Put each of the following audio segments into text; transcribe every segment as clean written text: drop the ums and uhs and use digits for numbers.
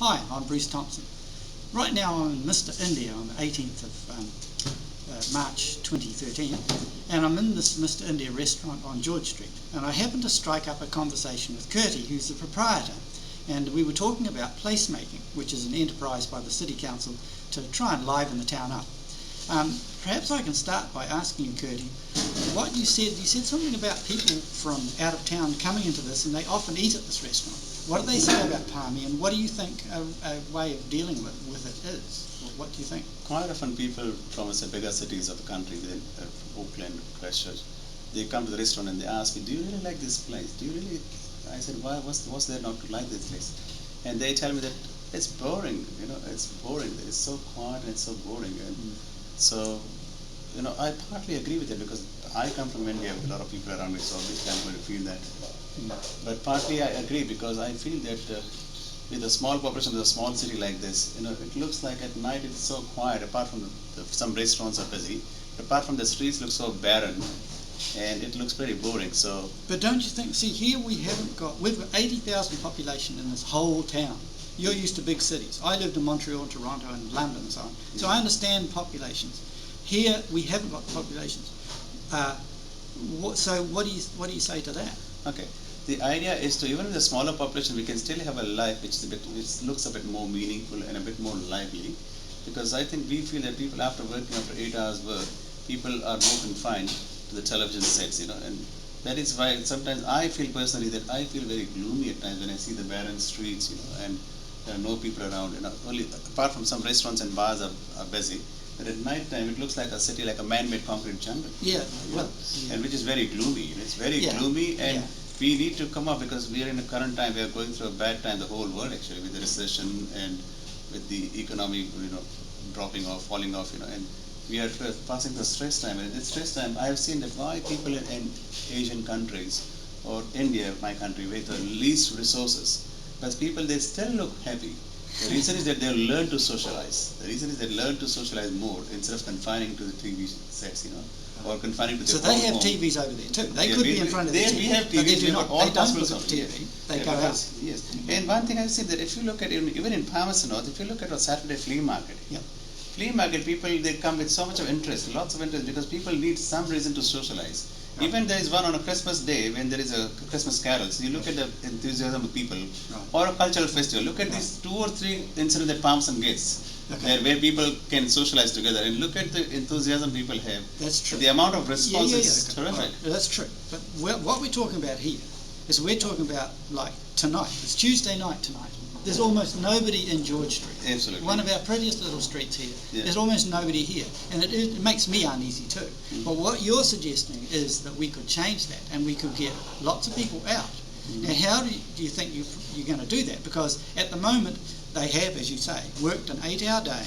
Hi, I'm Bruce Thompson. Right now I'm in Mr. India on the 18th of March 2013, and I'm in this Mr. India restaurant on George Street, and I happened to strike up a conversation with Kirti, who's the proprietor, and we were talking about placemaking, which is an enterprise by the City Council to try and liven the town up. Perhaps I can start by asking you, Kirti, what you said something about people from out of town coming into this, and they often eat at this restaurant. What do they say about Palmy, and what do you think a way of dealing with it is? What do you think? Quite often people from say, bigger cities of the country, Auckland, Christchurch, they come to the restaurant and they ask me, do you really like this place? Do you really? I said, why? What's there not to like this place? And they tell me that it's boring. It's boring. It's so quiet and it's so boring. And so, I partly agree with it because I come from India with a lot of people around me, so obviously I'm going to feel that. But partly I agree because I feel that with a small population, with a small city like this, it looks like at night it's so quiet. Apart from some restaurants are busy, apart from the streets look so barren, and it looks very boring. So, but don't you think? See, here we've got 80,000 population in this whole town. You're used to big cities. I lived in Montreal, Toronto, and London, and so on. So I understand populations. Here we haven't got populations. So what do you say to that? Okay. The idea is to, even with a smaller population, we can still have a life which looks a bit more meaningful and a bit more lively, because I think we feel that people after 8 hours work, people are more confined to the television sets, and that is why sometimes I feel personally that I feel very gloomy at times when I see the barren streets, and there are no people around, only apart from some restaurants and bars are busy. But at night time, it looks like a city, like a man-made concrete jungle. Yeah, well, and which is very gloomy. It's very gloomy, and we need to come up because we are in a current time. We are going through a bad time. The whole world actually, with the recession and with the economy, dropping off, falling off, and we are passing through a stress time. And in this stress time, I have seen that why people in Asian countries or India, my country, with the least resources, but people they still look happy. The reason is that they learn to socialize. The reason is they learn to socialize more instead of confining to the TV sets, or confining to their So they have home. TVs over there too. They could be in front of the TV. We have TVs, but they do not. all They don't possible look at TV. They go out. Yes. And one thing I've seen that if you look at even in Palmerston North, if you look at a Saturday flea market, flea market people they come with so much of interest, lots of interest, because people need some reason to socialize. Even there is one on a Christmas day when there is a Christmas carol. So you look at the enthusiasm of people, or a cultural festival. Look at these 2 or 3 incidents that Palmerston gets, where people can socialize together, and look at the enthusiasm people have. That's true. The amount of response is terrific. That's true. But what we're talking about here is we're talking about like tonight. It's Tuesday night tonight. There's almost nobody in George Street. Absolutely. One of our prettiest little streets here. Yeah. There's almost nobody here. And it makes me uneasy too. But what you're suggesting is that we could change that and we could get lots of people out. Now how do you think you're going to do that? Because at the moment they have, as you say, worked an 8-hour day.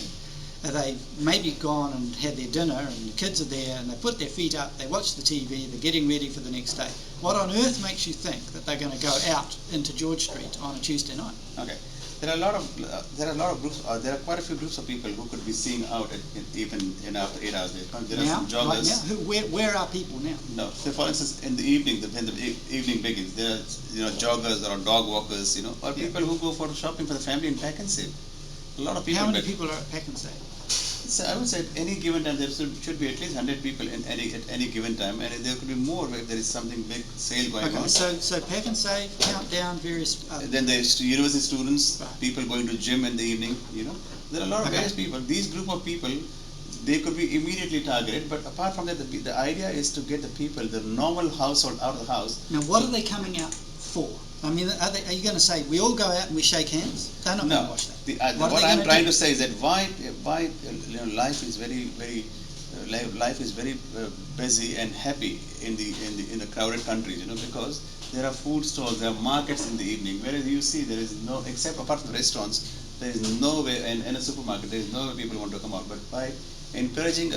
They've maybe gone and had their dinner and the kids are there and they put their feet up, they watch the TV, they're getting ready for the next day. What on earth makes you think that they're going to go out into George Street on a Tuesday night? Okay. There are a lot of groups. There are quite a few groups of people who could be seen out even after 8 hours. There are some joggers. Right now? Where are people now? No. So for instance, in the evening, when the evening begins, there are joggers or dog walkers, or people who go for shopping for the family in Pack and Save. A lot of people. How many people are at Pack and Save? So I would say at any given time there should be at least 100 people at any given time, and there could be more if there is something big sale going on. So Pack and Save, Countdown, various. Then there's university students, people going to gym in the evening. There are a lot of various people. These group of people, they could be immediately targeted. But apart from that, the idea is to get the people, the normal household, out of the house. Now, what are they coming out for? I mean, are you going to say we all go out and we shake hands? They're not going to watch that. What I'm trying to say is that why life is very busy and happy in the crowded countries, because there are food stalls, there are markets in the evening. Whereas you see there is no, except apart from the restaurants, there is no way, and in a supermarket there is no way people want to come out. But by encouraging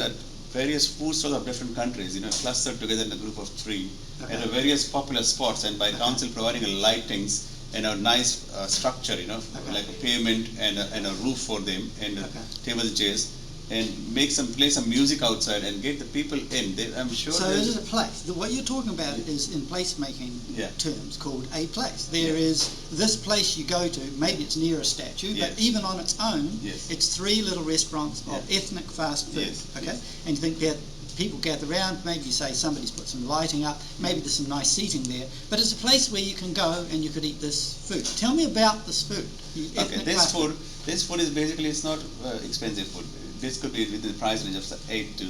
various food stalls of different countries, clustered together in a group of 3 at various popular spots, and by council providing a lightings and a nice structure, like a pavement and a roof for them, and tables and chairs, and play some music outside and get the people in. I'm sure. So it is a place. What you're talking about is in placemaking terms called a place. There is this place you go to. Maybe it's near a statue, but even on its own, it's 3 little restaurants of ethnic fast food. And you think that people gather around. Maybe you say somebody's put some lighting up. Maybe there's some nice seating there. But it's a place where you can go and you could eat this food. Tell me about this food. Okay, this food is basically, it's not expensive food. This could be within the price range of $8 to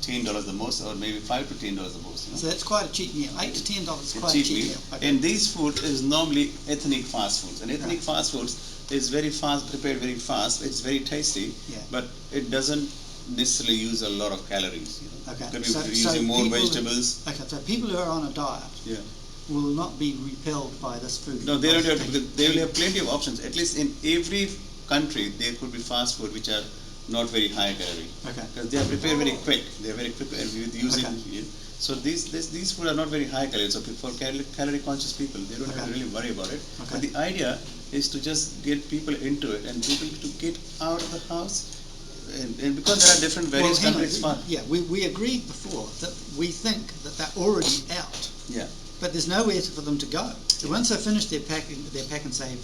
$10 the most, or maybe $5 to $10 the most. So that's quite a cheap meal. $8 to $10 is quite a cheap meal. And this food is normally ethnic fast foods. And ethnic fast foods is very fast, prepared very fast. It's very tasty, but it doesn't necessarily use a lot of calories. Could be using more vegetables. Okay, so people who are on a diet will not be repelled by this food. No, they don't have to. They will have plenty of options. At least in every country, there could be fast food which are not very high calorie, because they are prepared very quick. They are very quick and with using. So these food are not very high calorie. So for calorie conscious people, they don't have to really worry about it. But the idea is to just get people into it and people to get out of the house. And because there are different various countries. We agreed before that we think that they're already out. But there's nowhere for them to go. So once they finish their pack and save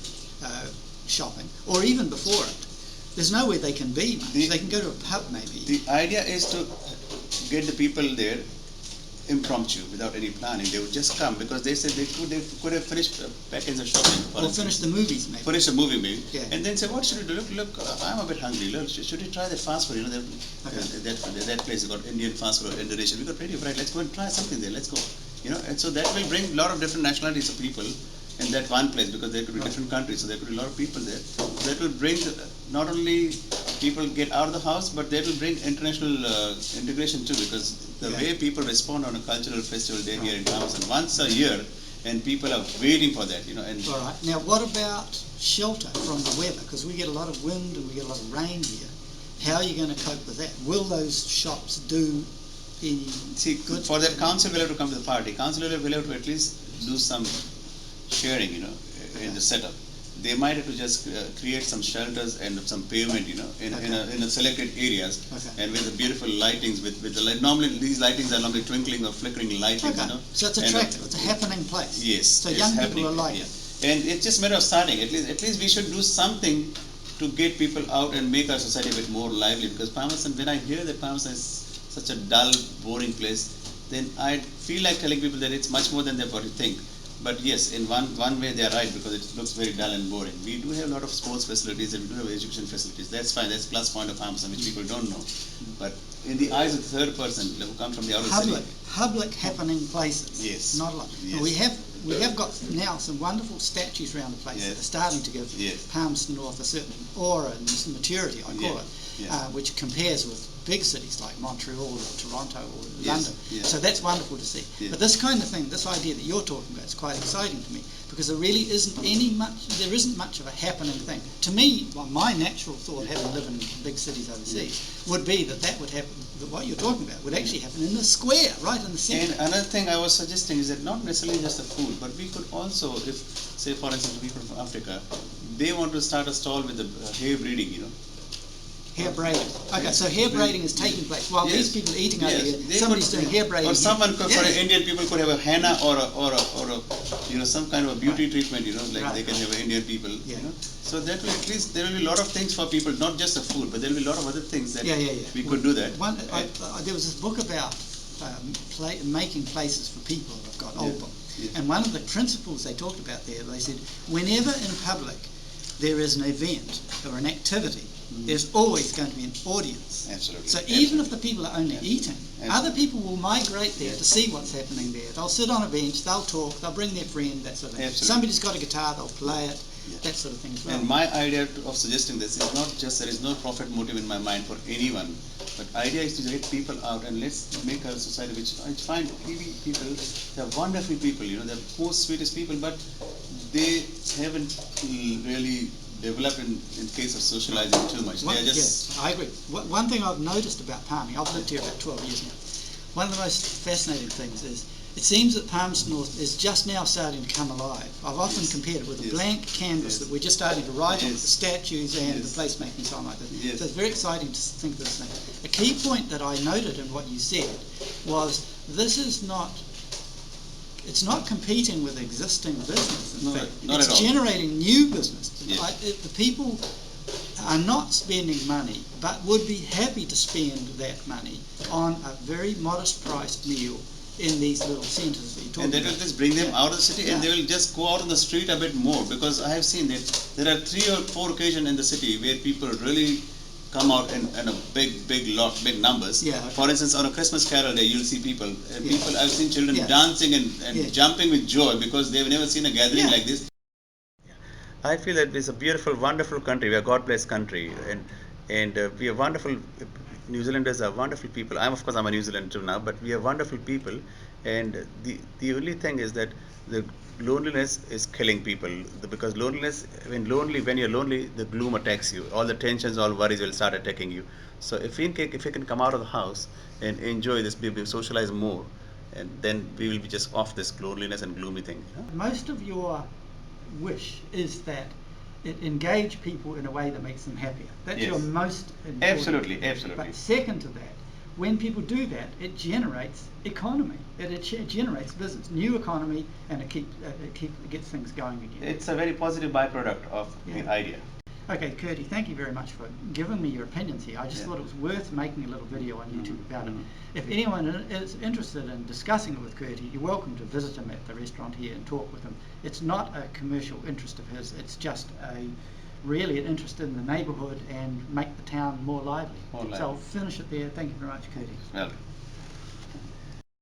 shopping, or even before it, there's nowhere they can be much. They can go to a pub maybe. The idea is to get the people there impromptu, without any planning. They would just come because they said they could have finished packets of shopping. Or finish the movies maybe. Finish the movie maybe. And then say, what should we do? Look, I'm a bit hungry. Look, should we try that fast food? That place has got Indian fast food or Indonesian. We've got plenty of variety. Let's go and try something there. Let's go. And so that will bring a lot of different nationalities of people in that one place, because there could be different countries, so there could be a lot of people there. That will bring not only people get out of the house, but that will bring international integration too, because the way people respond on a cultural festival day here in Palmerston once a year, and people are waiting for that, And all right. Now, what about shelter from the weather? Because we get a lot of wind and we get a lot of rain here. How are you going to cope with that? Will those shops do any good? For that, council will have to come to the party. Council will have to at least do some sharing, in the setup. They might have to just create some shelters and some pavement, in a selected areas, and with the beautiful lightings. With the light. Normally these lightings are normally twinkling or flickering lightings, So it's attractive. It's a happening place. Yes. So young people are like it. And it's just a matter of starting. At least we should do something to get people out and make our society a bit more lively. Because Palmerston, when I hear that Palmerston is such a dull, boring place, then I feel like telling people that it's much more than what you think. But yes, in one way they are right, because it looks very dull and boring. We do have a lot of sports facilities and we do have education facilities. That's fine. That's plus point of Palmerston, which people don't know. But in the eyes of the third person who come from the outer city, public happening places. Yes. Not a lot. Yes. We have got now some wonderful statues around the place that are starting to give Palmerston North a certain aura and maturity, I call it, which compares with big cities like Montreal or Toronto or London. So that's wonderful to see. But this kind of thing, this idea that you're talking about, is quite exciting to me, because there really isn't much of a happening thing. To me, my natural thought, having lived in big cities overseas, would be that would happen, that what you're talking about would actually happen in the square, right in the centre. And another thing I was suggesting is that not necessarily just the food, but we could also, if, say for instance, people from Africa, they want to start a stall with the hair breeding, Hair braiding. Okay, so hair braiding is taking place while these people are eating over here. Somebody's doing hair braiding. Or someone could, for Indian people, could have a henna or a some kind of a beauty treatment. Like they can have Indian people. So that will, at least there will be a lot of things for people, not just the food, but there will be a lot of other things that we could do that. There was this book about making places for people. I've got an old book, and one of the principles they talked about there, they said, whenever in public there is an event or an activity, there's always going to be an audience. Absolutely. So even if the people are only eating, other people will migrate there to see what's happening there. They'll sit on a bench, they'll talk, they'll bring their friend, that sort of thing. Absolutely. Somebody's got a guitar, they'll play it, that sort of thing as well. And my idea of suggesting this is not just, there is no profit motive in my mind for anyone, but idea is to get people out and let's make a society which I find TV people, they're wonderful people, they're most sweetest people, but they haven't really developed in case of socializing too much. I agree. One thing I've noticed about Palmy, I've lived here about 12 years now, one of the most fascinating things is it seems that Palmerston North is just now starting to come alive. I've often compared it with a blank canvas that we're just starting to write on, with the statues and the placemaking, so on like this. So it's very exciting to think of this thing. A key point that I noted in what you said was this is not, it's not competing with existing business. In fact, not it's at all. generating new business. Yes. The people are not spending money, but would be happy to spend that money on a very modest priced meal in these little centres that you're talking and that about. will just bring them out of the city, and Yeah. they will just go out on the street a bit more, because I have seen that there are 3 or 4 occasions in the city where people really come out in a big numbers. Yeah, okay. For instance, on a Christmas carol day, you'll see people. People, I've seen children Yeah. dancing and Yeah. jumping with joy because they've never seen a gathering Yeah. like this. I feel that it's a beautiful, wonderful country. We are a God-blessed country, and we are wonderful. New Zealanders are wonderful people. Of course I'm a New Zealander too now, but we are wonderful people. And the only thing is that the loneliness is killing people, because loneliness, when you're lonely, the gloom attacks you. All the tensions, all worries will start attacking you. So if we can come out of the house and enjoy this, we socialize more, and then we will be just off this loneliness and gloomy thing. Most of your wish is that it engage people in a way that makes them happier. That's Yes. your most important. Absolutely. But second to that, when people do that, it generates economy. It generates business, new economy, and it gets things going again. It's a very positive byproduct of the idea. Okay, Kirti, thank you very much for giving me your opinions here. I just thought it was worth making a little video on YouTube about it. If anyone is interested in discussing it with Kirti, you're welcome to visit him at the restaurant here and talk with him. It's not a commercial interest of his, it's just really an interest in the neighbourhood and make the town more lively. So I'll finish it there. Thank you very much, Kirti. Well.